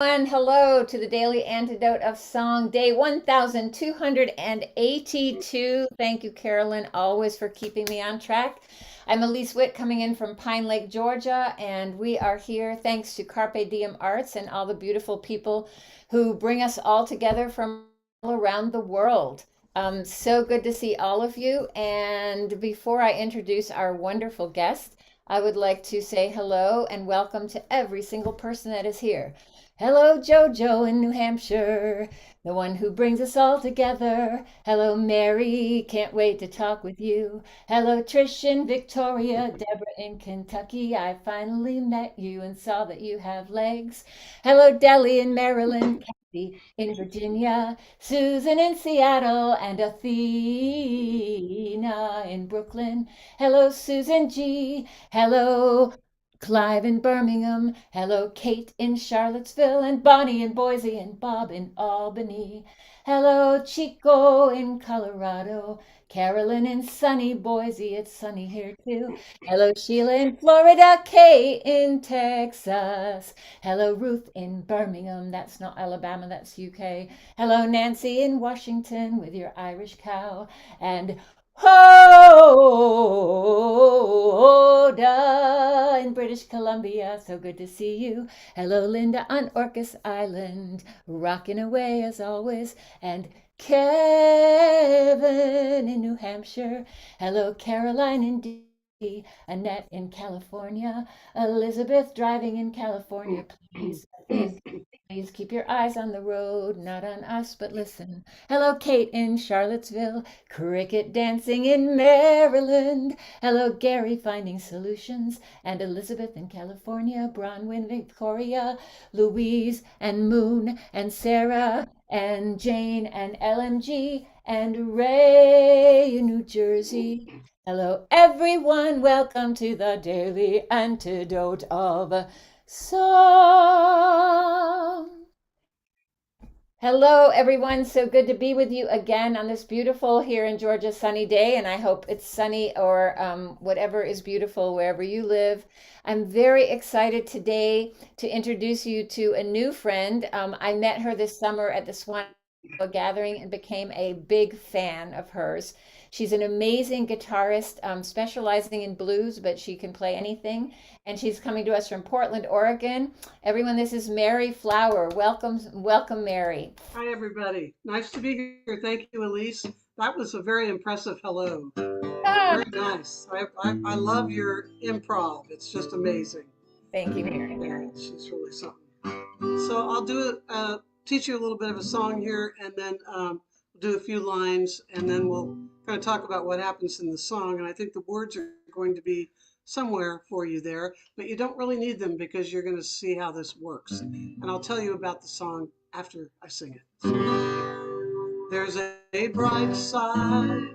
And hello to the Daily Antidote of Song, day 1282. Thank you, Carolyn, always for keeping me on track. I'm Elise Witt coming in from Pine Lake, Georgia, and we are here thanks to Carpe Diem Arts and all the beautiful people who bring us all together from all around the world. So good to see all of you. And before I introduce our wonderful guest, I would like to say hello and welcome to every single person that is here. Hello, Jojo in New Hampshire, the one who brings us all together. Hello, Mary, can't wait to talk with you. Hello, Trish in Victoria, Deborah in Kentucky. I finally met you and saw that you have legs. Hello, Deli in Maryland, Kathy in Virginia, Susan in Seattle, and Athena in Brooklyn. Hello, Susan G. Hello, Clive in Birmingham. Hello, Kate in Charlottesville, and Bonnie in Boise, and Bob in Albany. Hello, Chico in Colorado. Carolyn in sunny Boise. It's sunny here too. Hello, Sheila in Florida. Kay in Texas. Hello, Ruth in Birmingham. That's not Alabama, that's UK. Hello, Nancy in Washington with your Irish cow. And Hoda in British Columbia. So good to see you. Hello, Linda on Orcas Island. Rocking away as always. And Kevin in New Hampshire. Hello, Caroline in D. Annette in California. Elizabeth driving in California. Please keep your eyes on the road, not on us, but listen. Hello, Kate in Charlottesville. Cricket dancing in Maryland. Hello, Gary finding solutions. And Elizabeth in California. Bronwyn, Victoria. Louise and Moon and Sarah and Jane and LMG and Ray in New Jersey. Hello, everyone. Welcome to the Daily Antidote of Song. Hello, everyone. So good to be with you again on this beautiful here in Georgia sunny day. And I hope it's sunny or whatever is beautiful wherever you live. I'm very excited today to introduce you to a new friend. I met her this summer at the Swan gathering and became a big fan of hers. She's an amazing guitarist, specializing in blues, but she can play anything. And she's coming to us from Portland, Oregon. Everyone, this is Mary Flower. Welcome, welcome, Mary. Hi, everybody. Nice to be here. Thank you, Elise. That was a very impressive hello. Ah, Very nice. I love your improv. It's just amazing. thank you, Mary. Yeah, she's really something. So I'll teach you a little bit of a song here, and then do a few lines, and then we'll kind of talk about what happens in the song. And I think the words are going to be somewhere for you there, but you don't really need them because you're going to see how this works. And I'll tell you about the song after I sing it. There's a bright side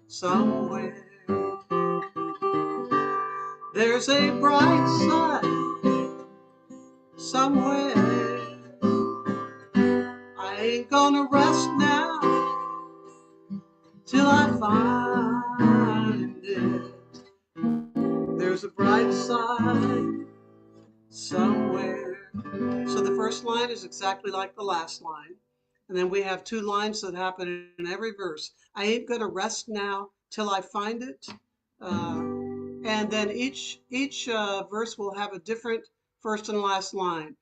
somewhere. There's a bright side somewhere. I ain't gonna rest now till I find it. There's a bright side somewhere. So the first line is exactly like the last line. And then we have two lines that happen in every verse. I ain't gonna rest now till I find it. And then each verse will have a different first and last line.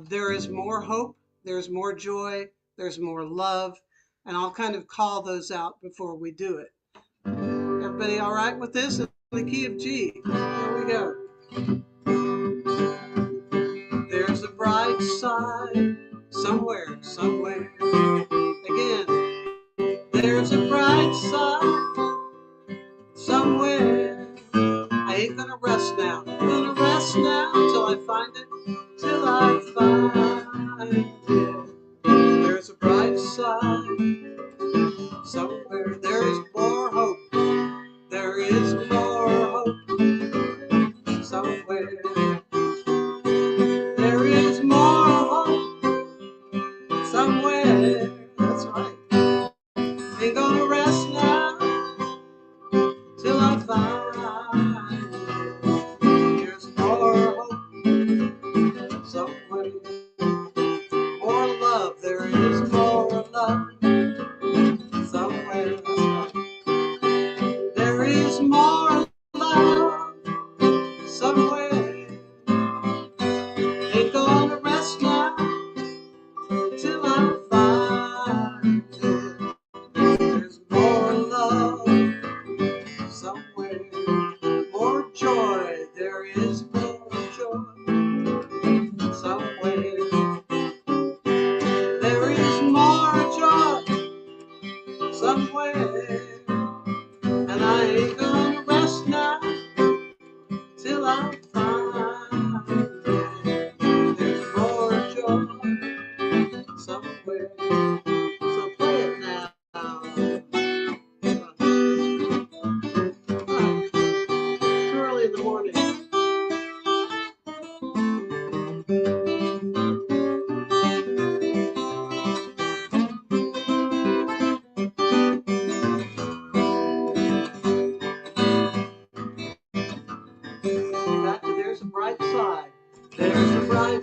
There is more hope, there's more joy, there's more love, and I'll kind of call those out before we do it. Everybody all right with this? In the key of G. Here we go. There's a bright side somewhere, somewhere. Again, there's a bright side somewhere. I ain't gonna rest now. I'm gonna rest now till I find it, till I find it. There's a bright side somewhere. There is more hope. There is more hope somewhere. There is more hope.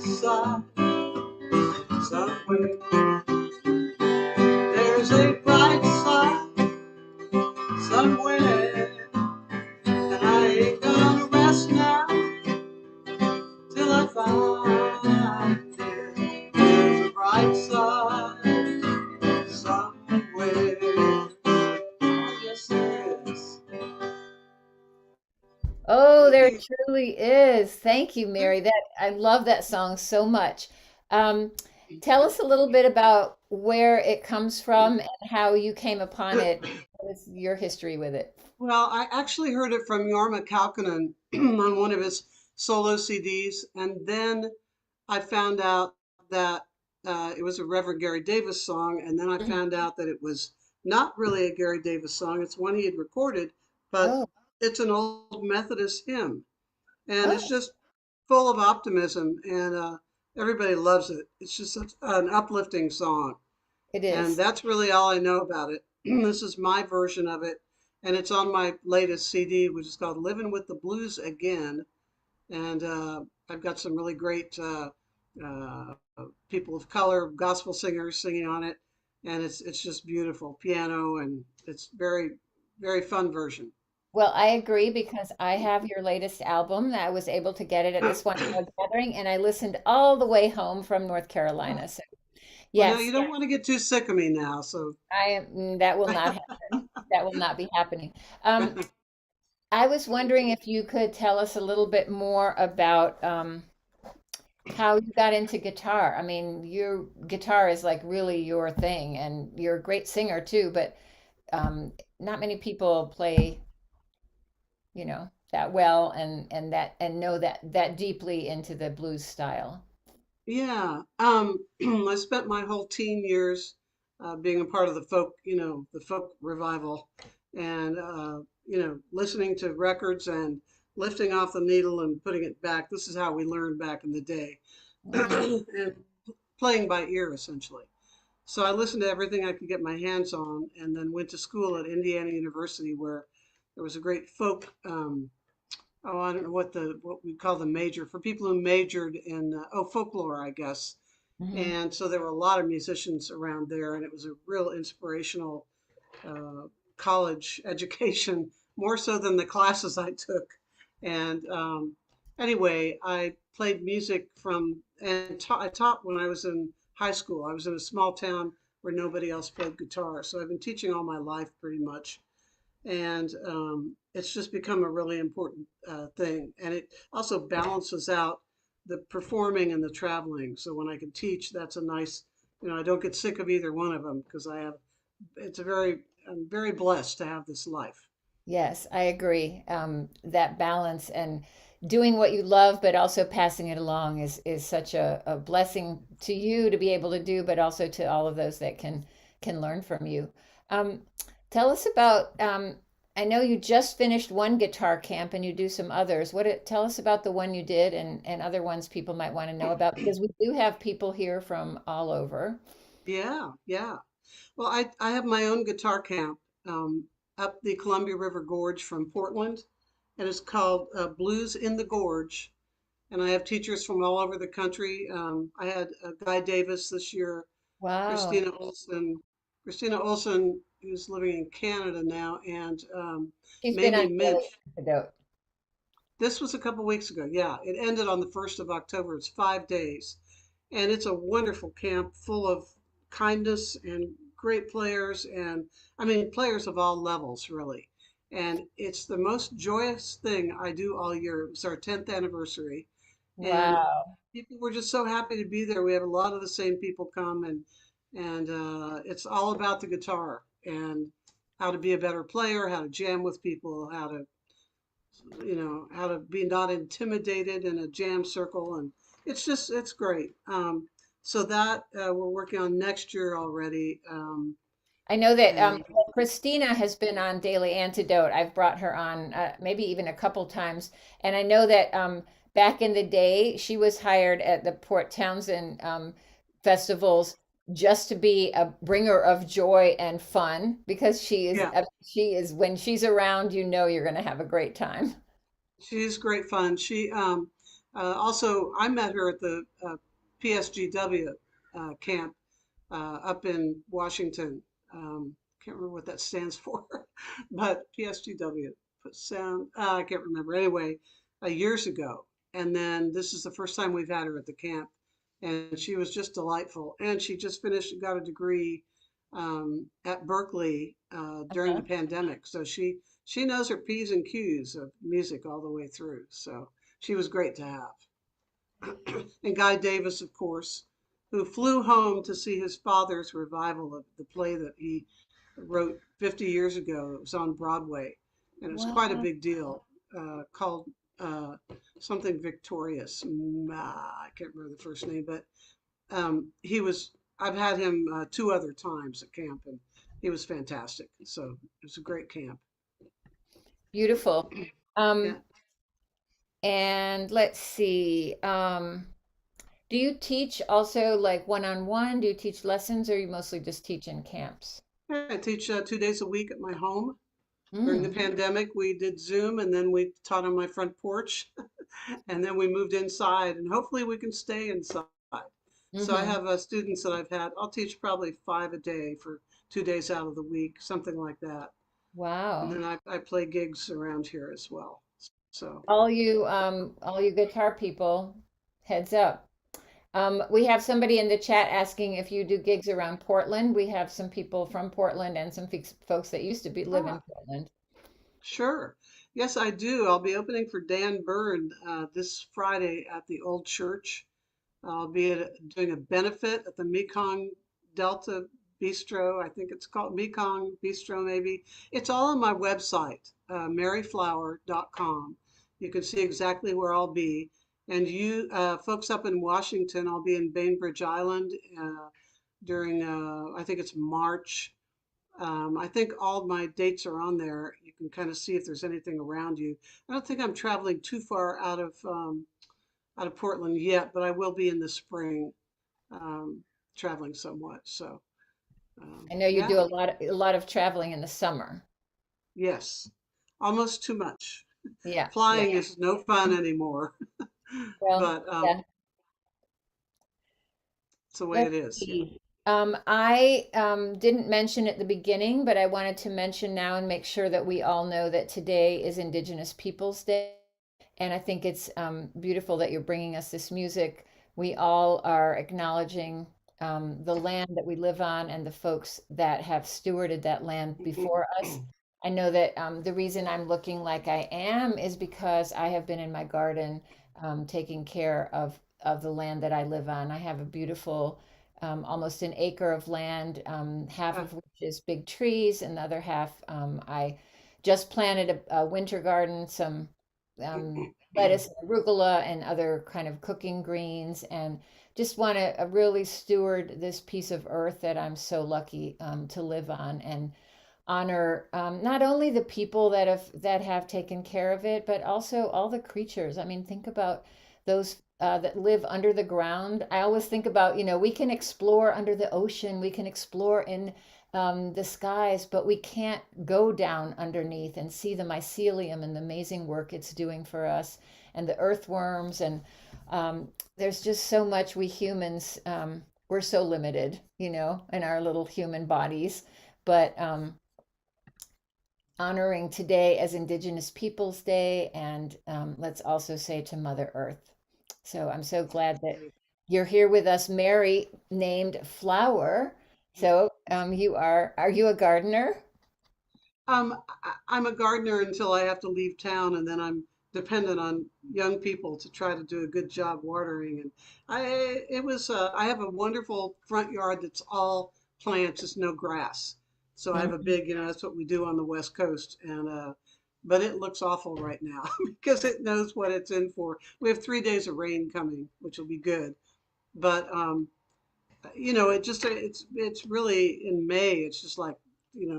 bright side somewhere. There's a bright side somewhere. And I ain't gonna rest now till I find it. There's a bright side somewhere. Oh, yes, there is. Oh, Thank there you. truly is. Thank you, Mary. That I love that song so much. Um, Tell us a little bit about where it comes from and how you came upon it. What is your history with it? Well, I actually heard it from Jorma Kaukonen on one of his solo CDs, and then I found out that it was a Reverend Gary Davis song, and then I Mhm. found out that it was not really a Gary Davis song. It's one he had recorded, but Oh, it's an old Methodist hymn, and it's oh, just full of optimism, and everybody loves it. It's just such an uplifting song. it And is. that's really all I know about it. This is my version of it, and it's on my latest CD, which is called Living with the Blues Again. And I've got some really great uh, people of color, gospel singers singing on it, and it's just beautiful piano, and it's very fun version. Well, I agree because I have your latest album. I was able to get it at this one gathering, and I listened all the way home from North Carolina. So, Well, now yes, you don't want to get too sick of me now, so I am. That will not happen. That will not be happening. Um, I was wondering if you could tell us a little bit more about how you got into guitar. I mean, your guitar is like really your thing, and you're a great singer too, but not many people play, that well and that and know that deeply into the blues style. yeah. I spent my whole teen years being a part of the folk, the folk revival, and listening to records and lifting off the needle and putting it back. This is how we learned back in the day, Hmm. and playing by ear essentially. So I listened to everything I could get my hands on, and then went to school at Indiana University, where there was a great folk. I don't know what we call the major for people who majored in folklore, I guess. Hmm. And so there were a lot of musicians around there, and it was a real inspirational uh, college education, more so than the classes I took. And anyway, I played music I taught when I was in high school. I was in a small town where nobody else played guitar. So I've been teaching all my life pretty much. And it's just become a really important thing. And it also balances out the performing and the traveling. So when I can teach, that's a nice, I don't get sick of either one of them because I'm very blessed to have this life. Yes, I agree. That balance and doing what you love, but also passing it along is such a blessing to you to be able to do, but also to all of those that can learn from you. Um, Tell us about. I know you just finished one guitar camp and you do some others. Tell us about the one you did and other ones people might want to know about because we do have people here from all over. Yeah, yeah. Well, I have my own guitar camp um, up the Columbia River Gorge from Portland, and it's called Blues in the Gorge. And I have teachers from all over the country. I had Guy Davis this year, Wow, Christina Olson, who's living in Canada now, and she's been Mamie on Daily Minch. Antidote. This was a couple weeks ago. Yeah, it ended on the 1st of October. It's 5 days. And it's a wonderful camp full of kindness and great players. And I mean, players of all levels, really. And it's the most joyous thing I do all year. It's our 10th anniversary. And Wow. people were just so happy to be there. We have a lot of the same people come, and it's all about the guitar and how to be a better player, how to jam with people, how to be not intimidated in a jam circle. And it's great. So that we're working on next year already. I know that And Christina has been on Daily Antidote. I've brought her on maybe even a couple times. And I know that back in the day, she was hired at the Port Townsend festivals just to be a bringer of joy and fun because yeah, she is when she's around, you know you're going to have a great time. she's great fun. Also, I met her at the PSGW camp up in Washington. Can't remember what that stands for, but PSGW, sound, I can't remember. Anyway, years ago. And then this is the first time we've had her at the camp. And she was just delightful. And she just finished and got a degree at Berkeley during the Uh-huh. pandemic. So she knows her P's and Q's of music all the way through. So she was great to have. And Guy Davis, of course, who flew home to see his father's revival of the play that he wrote 50 years ago. It was on Broadway, and it was quite a Wow. big deal, called something Victorious. I can't remember the first name, but he was. I've had him two other times at camp, and he was fantastic. So it was a great camp. Beautiful. Yeah. Um, and let's see. Do you teach also like one-on-one? Do you teach lessons or you mostly just teach in camps? I teach 2 days a week at my home. During the Mm, pandemic, we did Zoom, and then we taught on my front porch, and then we moved inside, and hopefully we can stay inside. So I mm-hmm. have students that I've had. I'll teach probably 5 a day for 2 days out of the week, something like that. And Wow. then I play gigs around here as well. So, All you guitar people, heads up. We have somebody in the chat asking if you do gigs around Portland. We have some people from Portland and some folks that used to live in ah, Portland. sure. Yes, I do. I'll be opening for Dan Byrne this Friday at the Old Church. I'll be doing a benefit at the Mekong Delta Bistro. I think it's called Mekong Bistro, maybe. It's all on my website, maryflower.com. You can see exactly where I'll be. And you folks up in Washington, I'll be in Bainbridge Island during, I think it's March. I think all my dates are on there. You can kind of see if there's anything around you. I don't think I'm traveling too far out of Portland yet, but I will be in the spring, traveling somewhat. So, I know you do yeah, a lot of traveling in the summer. yes, almost too much. Yeah, yeah. Flying is no fun anymore, Well, but yeah. it's the way Let's it is. Yeah. see. I didn't mention at the beginning, but I wanted to mention now and make sure that we all know that today is Indigenous Peoples Day. And I think it's beautiful that you're bringing us this music. We all are acknowledging the land that we live on and the folks that have stewarded that land before us. I know that the reason I'm looking like I am is because I have been in my garden taking care of the land that I live on. I have a beautiful, almost an acre of land, half Uh, of which is big trees, and the other half I just planted a winter garden, some lettuce and arugula and other kind of cooking greens, and just want to really steward this piece of earth that I'm so lucky to live on and honor not only the people that have taken care of it, but also all the creatures. I mean, think about those that live under the ground. I always think about, we can explore under the ocean, we can explore in the skies, but we can't go down underneath and see the mycelium and the amazing work it's doing for us, and the earthworms. And there's just so much we humans, we're so limited, in our little human bodies. But honoring today as Indigenous Peoples Day, and let's also say to Mother Earth. So I'm so glad that you're here with us, Mary, named Flower. So are you a gardener? I'm a gardener until I have to leave town, and then I'm dependent on young people to try to do a good job watering. And I have a wonderful front yard that's all plants, just no grass. So I have a Mhm. big, that's what we do on the West Coast, and but it looks awful right now because it knows what it's in for. We have 3 days of rain coming, which will be good, but it's really in May, it's just like,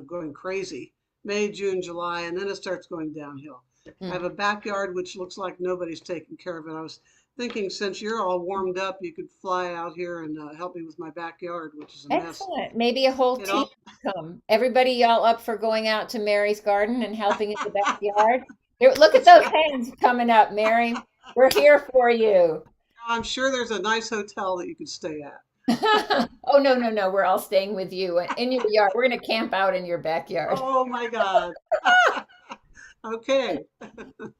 going crazy. May, June, July, and then it starts going downhill. I have a Mm. backyard which looks like nobody's taking care of it. I was thinking since you're all warmed up, you could fly out here and help me with my backyard, which is a mess. Excellent. Maybe a whole It team all, come. Everybody, y'all up for going out to Mary's garden and helping in the backyard? Look at those hands coming up, Mary. We're here for you. I'm sure there's a nice hotel that you could stay at. Oh, no, no, no. We're all staying with you in your yard. We're going to camp out in your backyard. Oh my God. Okay.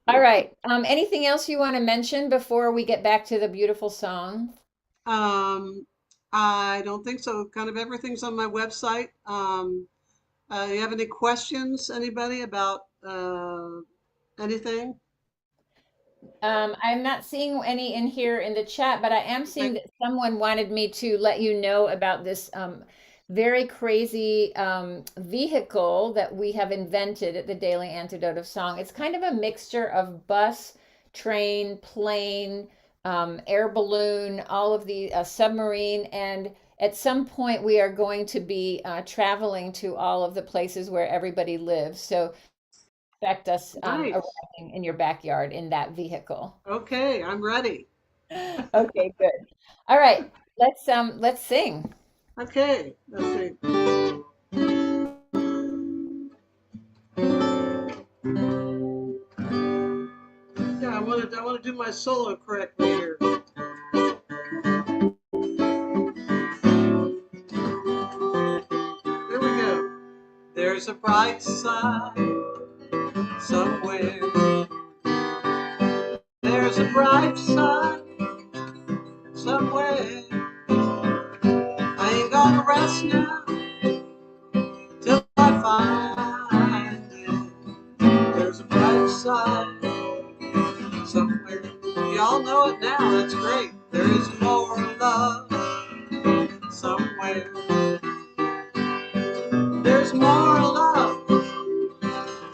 All right. Anything else you want to mention before we get back to the beautiful song? Um, I don't think so. Kind of everything's on my website. You have any questions, anybody, about anything? I'm not seeing any in here in the chat, but I am seeing Okay. that someone wanted me to let you know about this very crazy vehicle that we have invented at the Daily Antidote of Song. It's kind of a mixture of bus, train, plane, air balloon, all of the submarine, and at some point we are going to be traveling to all of the places where everybody lives. So expect us Nice. arriving in your backyard in that vehicle. Okay, I'm ready. Okay, good. All right, let's sing. Okay, let's see. Yeah, I want to do my solo correctly here. Here we go. There's a bright side somewhere. There's a bright side somewhere. I ain't gonna rest now till I find it. There's a bright side somewhere. Y'all know it now. That's great. There is more love somewhere. There's more love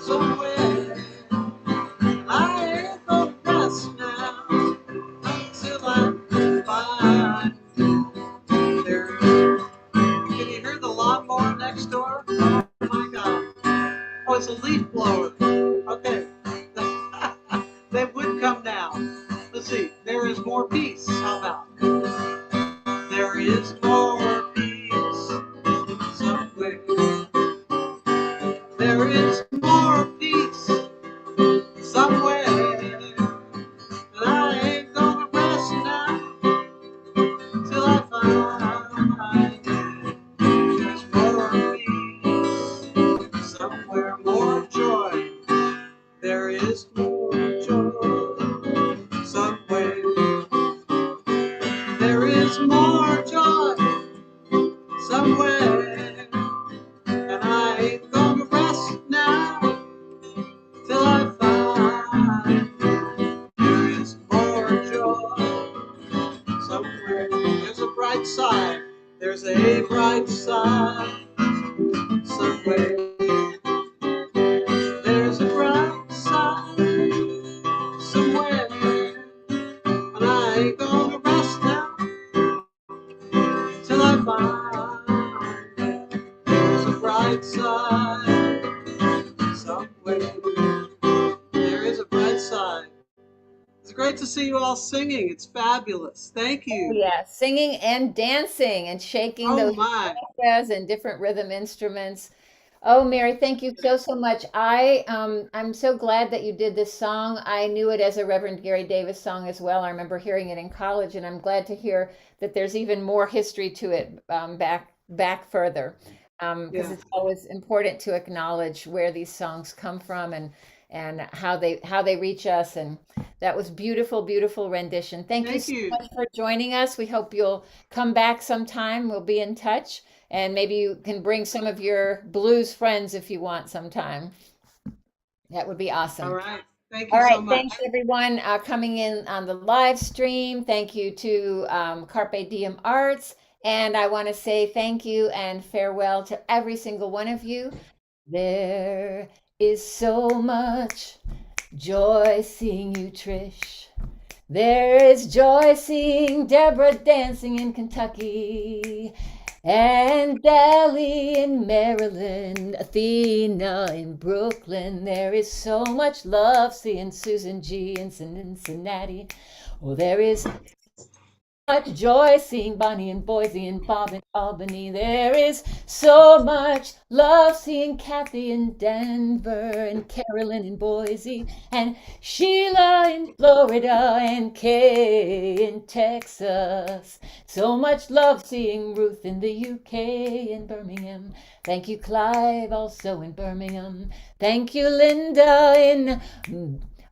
somewhere. I ain't gonna rest now until I find there. Can you hear the lawnmower next door? Oh my God. Oh, it's a leaf blower. Okay. They would come now. Let's see. There is more peace. How about? There is more peace somewhere. There is more peace somewhere. And I ain't gonna rest now till I find it. There's more peace somewhere, more joy. There is more joy somewhere. There is more joy somewhere. And I ain't gonna rest now till I find there is more joy somewhere. There's a bright side. There's a bright side somewhere. There's a bright side somewhere. And I ain't gonna rest now till I find there's a bright side somewhere. There is a bright side. It's great to see you all singing. It's fabulous. Thank Oh, you. yeah, singing and dancing and shaking Oh those my. maracas and different rhythm instruments. Oh, Mary, thank you so so much. I'm so glad that you did this song. I knew it as a Reverend Gary Davis song as well. I remember hearing it in college, and I'm glad to hear that there's even more history to it back further. Because Yeah. it's always important to acknowledge where these songs come from and how they reach us. And that was beautiful, beautiful rendition. Thank you Thank so you. much for joining us. We hope you'll come back sometime. We'll be in touch. And maybe you can bring some of your blues friends if you want sometime. That would be All awesome. right. Thank All you right. so much. Thanks, everyone, coming in on the live stream. Thank you to Carpe Diem Arts. And I want to say thank you and farewell to every single one of you. There is so much joy seeing you, Trish. There is joy seeing Deborah dancing in Kentucky, and Dally in Maryland, Athena in Brooklyn. There is so much love seeing Susan G in Cincinnati. Oh, there is much joy seeing Bonnie in Boise and Bob in Albany. There is so much love seeing Kathy in Denver and Carolyn in Boise and Sheila in Florida and Kay in Texas. So much love seeing Ruth in the UK in Birmingham. Thank you, Clive, also in Birmingham. Thank you, Linda in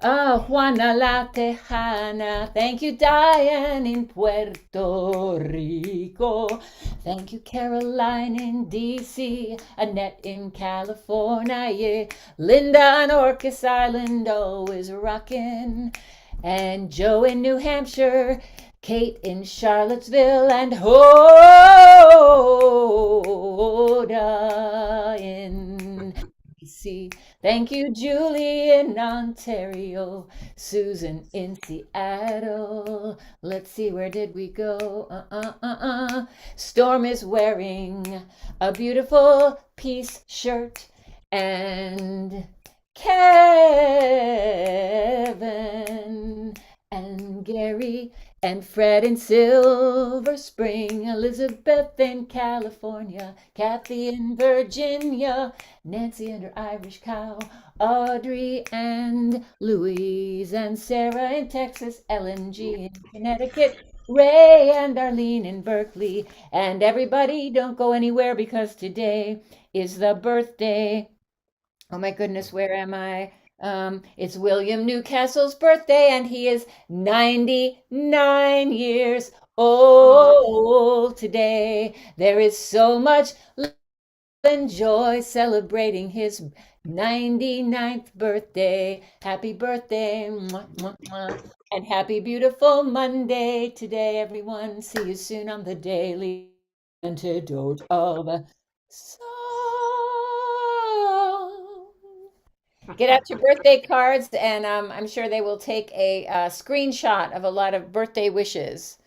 Juana La Tejana. Thank you, Diane in Puerto Rico. Thank you, Caroline in DC. Annette in California. Yeah. Linda on Orcas Island, always rockin'. And Joe in New Hampshire. Kate in Charlottesville and Hoda in BC. Thank you, Julie in Ontario, Susan in Seattle. Let's see, where did we go? Storm is wearing a beautiful peace shirt, and Kevin and Gary and Fred in Silver Spring, Elizabeth in California, Kathy in Virginia, Nancy and her Irish cow, Audrey and Louise and Sarah in Texas, Ellen G in Connecticut, Ray and Arlene in Berkeley, and everybody don't go anywhere because today is the birthday. Oh my goodness, where am I? It's William Newcastle's birthday, and he is 99 years Oh, old today. There is so much love and joy celebrating his 99th birthday. Happy birthday, mwah, mwah, mwah. And happy beautiful Monday today, everyone. See you soon on the daily antidote of song. Get out your birthday cards, and I'm sure they will take a screenshot of a lot of birthday wishes.